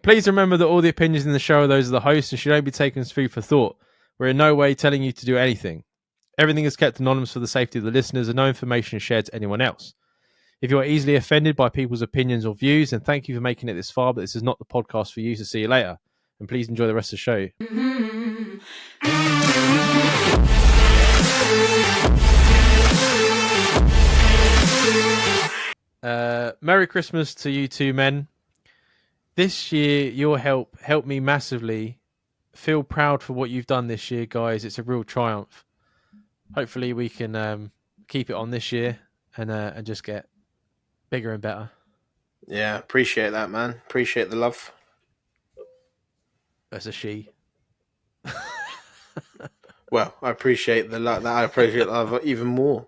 Please remember that all the opinions in the show are those of the host and should only be taken as food for thought. We're in no way telling you to do anything. Everything is kept anonymous for the safety of the listeners and no information is shared to anyone else. If you are easily offended by people's opinions or views, then thank you for making it this far, but this is not the podcast for you, so see you later. And please enjoy the rest of the show. Merry Christmas to you two men. This year, your help helped me massively. Feel proud for what you've done this year, guys. It's a real triumph. Hopefully, we can keep it on this year and just get bigger and better. Yeah, appreciate that, man. Appreciate the love. That's a she. Well, I appreciate the love. I appreciate the love even more.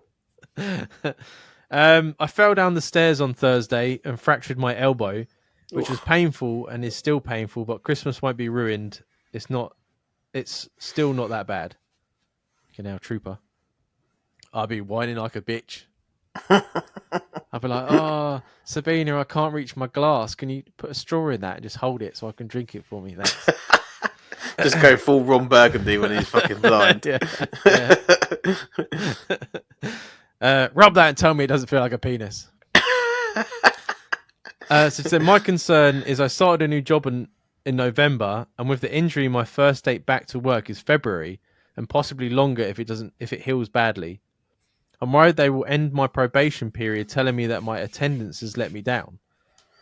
I fell down the stairs on Thursday and fractured my elbow, which was painful and is still painful, but Christmas won't be ruined. It's still not that bad. Okay, now, trooper. I'll be whining like a bitch. I'll be like, oh, Sabina, I can't reach my glass. Can you put a straw in that and just hold it so I can drink it for me? Thanks. Just go full Ron Burgundy when he's fucking blind. Yeah. Rub that and tell me it doesn't feel like a penis. So my concern is I started a new job in November, and with the injury, my first date back to work is February, and possibly longer if it heals badly. I'm worried they will end my probation period, telling me that my attendance has let me down.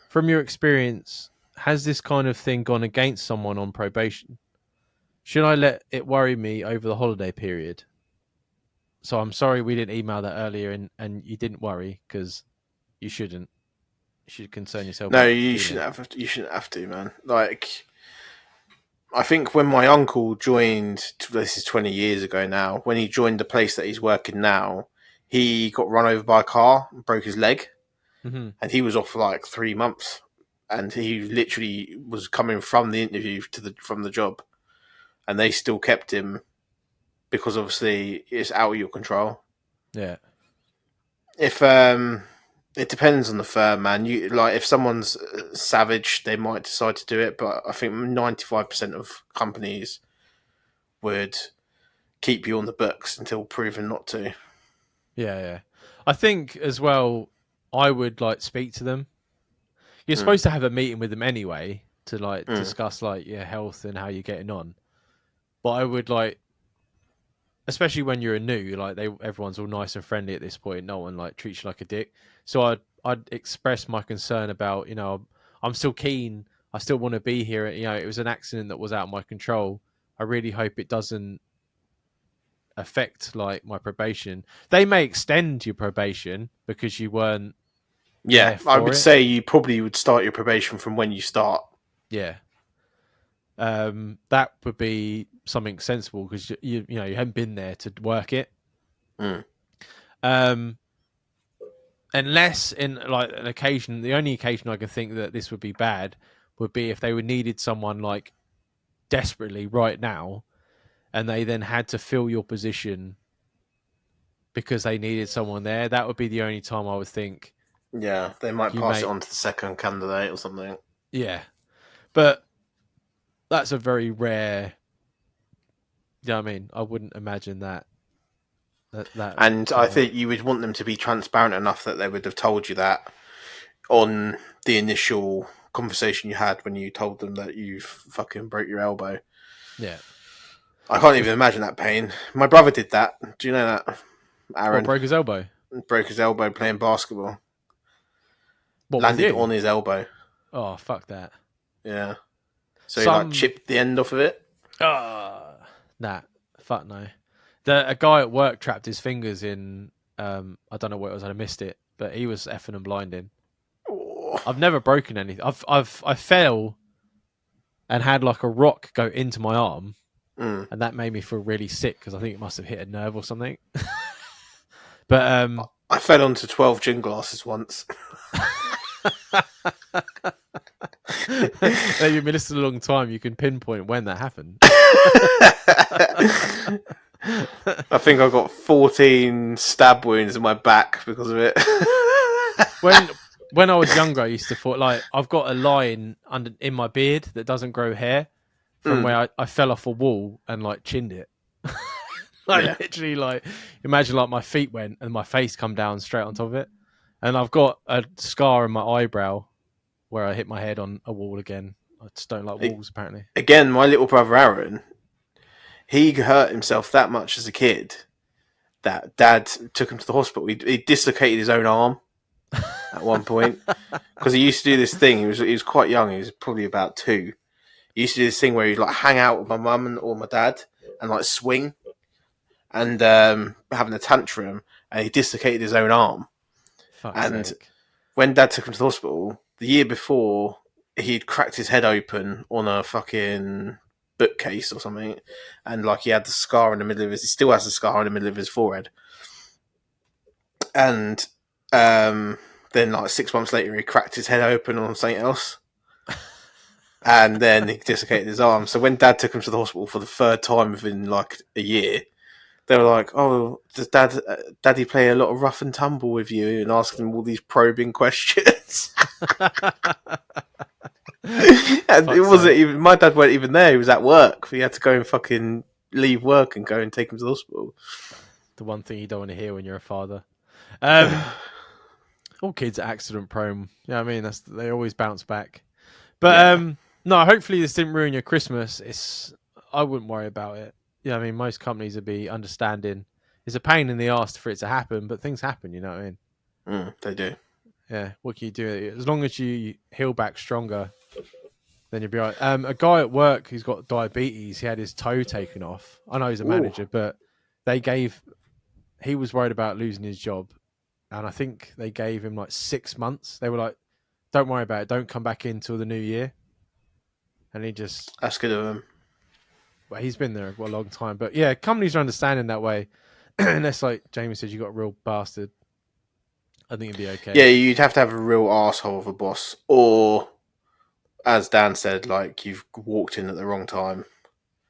From your experience, has this kind of thing gone against someone on probation? Should I let it worry me over the holiday period? So I'm sorry we didn't email that earlier, and you didn't worry because you shouldn't. You should concern yourself. No, you shouldn't have. You shouldn't have to, man. Like, I think when my uncle joined, this is 20 years ago now. When he joined the place that he's working now, he got run over by a car and broke his leg, and he was off for like 3 months. And he literally was coming from the interview from the job, and they still kept him because obviously it's out of your control. Yeah. If it depends on the firm, man. If someone's savage, they might decide to do it, but I think 95% of companies would keep you on the books until proven not to. Yeah. I think as well, I would speak to them. You're supposed to have a meeting with them anyway to discuss your health and how you're getting on. But I would especially when you're a new, everyone's all nice and friendly at this point. No one treats you like a dick. So I'd express my concern about, I'm still keen. I still want to be here. It was an accident that was out of my control. I really hope it doesn't affect my probation. They may extend your probation because you weren't. Yeah, I would say you probably would start your probation from when you start. Yeah. That would be something sensible because you haven't been there to work it. Unless in an occasion, the only occasion I can think that this would be bad would be if they needed someone desperately right now, and they then had to fill your position because they needed someone there. That would be the only time I would think. Yeah, they might pass it on to the second candidate or something. Yeah, but that's a very rare. Yeah, I mean, I wouldn't imagine that. And I think you would want them to be transparent enough that they would have told you that on the initial conversation you had when you told them that you fucking broke your elbow. Yeah. I can't even imagine that pain. My brother did that. Do you know that? Aaron broke his elbow. Broke his elbow playing basketball. What, landed on his elbow. Oh, fuck that. Yeah. So he chipped the end off of it? Nah, fuck no. A guy at work trapped his fingers in, I don't know what it was, I missed it, but he was effing and blinding. Oh. I've never broken anything. I fell and had a rock go into my arm, and that made me feel really sick because I think it must have hit a nerve or something. But I fell onto 12 gin glasses once. You've been listening a long time. You can pinpoint when that happened. I think I got 14 stab wounds in my back because of it. when I was younger, I used to thought like I've got a line under in my beard that doesn't grow hair from Mm, where I fell off a wall and like chinned it. yeah. Like literally, like imagine like my feet went and my face come down straight on top of it, and I've got a scar in my eyebrow where I hit my head on a wall again. I just don't like walls apparently. Again, my little brother Aaron, he hurt himself that much as a kid that Dad took him to the hospital. He dislocated his own arm at one point because he used to do this thing. He was quite young. He was probably about 2. He used to do this thing where he'd like hang out with my mum or my dad and like swing and having a tantrum, and he dislocated his own arm. Fuck's And sake. when Dad took him to the hospital, the year before, he'd cracked his head open on a fucking bookcase or something, and like he had the scar in the middle of his. He still has the scar in the middle of his forehead, and then like 6 months later, he cracked his head open on something else. And then he dislocated his arm. So when Dad took him to the hospital for the third time within like a year, they were like, "Oh, does Daddy play a lot of rough and tumble with you?" And asking him all these probing questions. And it Fuck's wasn't sake. even my dad weren't even there. He was at work. He had to go and fucking leave work and go and take him to the hospital. The one thing you don't want to hear when you're a father. Um, all kids are accident prone. Yeah, I mean they always bounce back. But Yeah. no, hopefully this didn't ruin your Christmas. I wouldn't worry about it. Yeah, I mean most companies would be understanding. It's a pain in the ass for it to happen, but things happen. You know what I mean? They do. Yeah. What can you do? As long as you heal back stronger, then you'll be right. A guy at work who's got diabetes, he had his toe taken off. I know he's a Ooh, manager, but they gave. He was worried about losing his job, and I think they gave him like 6 months. They were like, "Don't worry about it. Don't come back in till the new year." And he just that's good of him. well, he's been there for a long time. But yeah, companies are understanding that way. Unless, like Jamie said, you got a real bastard, I think it'd be Yeah, okay. you'd have to have a real asshole of a boss, or as Dan said, like you've walked in at the wrong time.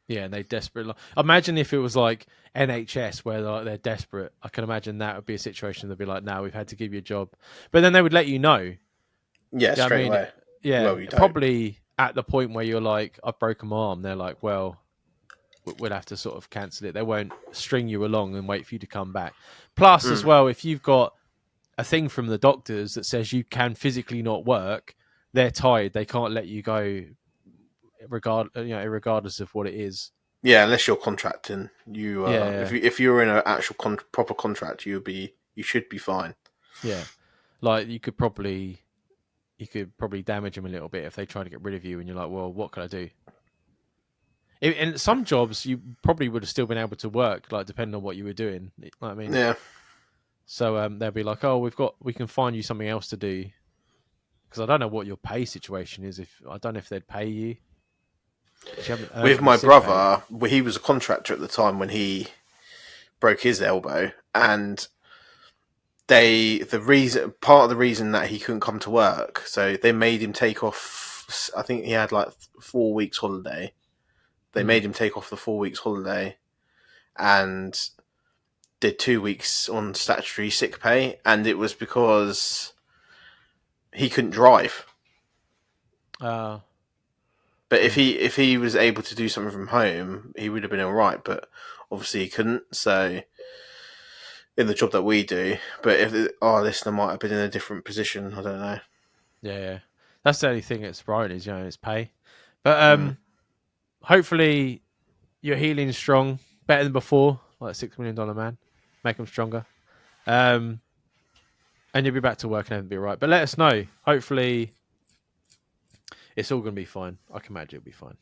Yeah, and they desperate. Imagine if it was like NHS where they're desperate. I can imagine that would be a situation. They'd be like, "Now we've had to give you a job," but then they would let you know. Yeah, Yeah, I straight mean, away. yeah, Well, you don't. probably at the point where you're like, "I've broken my arm." They're like, "Well, we'll have to sort of cancel it." They won't string you along and wait for you to come back. Plus, as Mm. well, if you've got a thing from the doctors that says you can physically not work, they're tied. They can't let you go, regardless of what it is. Yeah, unless you're contracting, you Yeah, if you're in an actual proper contract, you should be fine. yeah. Like you could probably damage them a little bit if they try to get rid of you, and you're like, well, what can I do? In some jobs, you probably would have still been able to work, like depending on what you were doing. You know what I mean, Yeah. so they'll be like, oh, we can find you something else to do because I don't know what your pay situation is. If I don't know if they'd pay you because you haven't earned With any my sick pay. brother, he was a contractor at the time when he broke his elbow, and the reason part of the reason that he couldn't come to work, so they made him take off. I think he had like 4 weeks holiday. They Mm. made him take off the 4 weeks holiday and did 2 weeks on statutory sick pay, and it was because he couldn't drive. Uh, But if mm. he was able to do something from home, he would have been all right. But obviously he couldn't. So in the job that we do, but if our listener might have been in a different position, I don't know. Yeah, yeah. That's the only thing that's right is it's pay. But Mm. hopefully your healing's strong, better than before, like $6 million man. Make them stronger. Um, and you'll be back to work and everything will be right. But let us know. Hopefully it's all gonna be fine. I can imagine it'll be fine.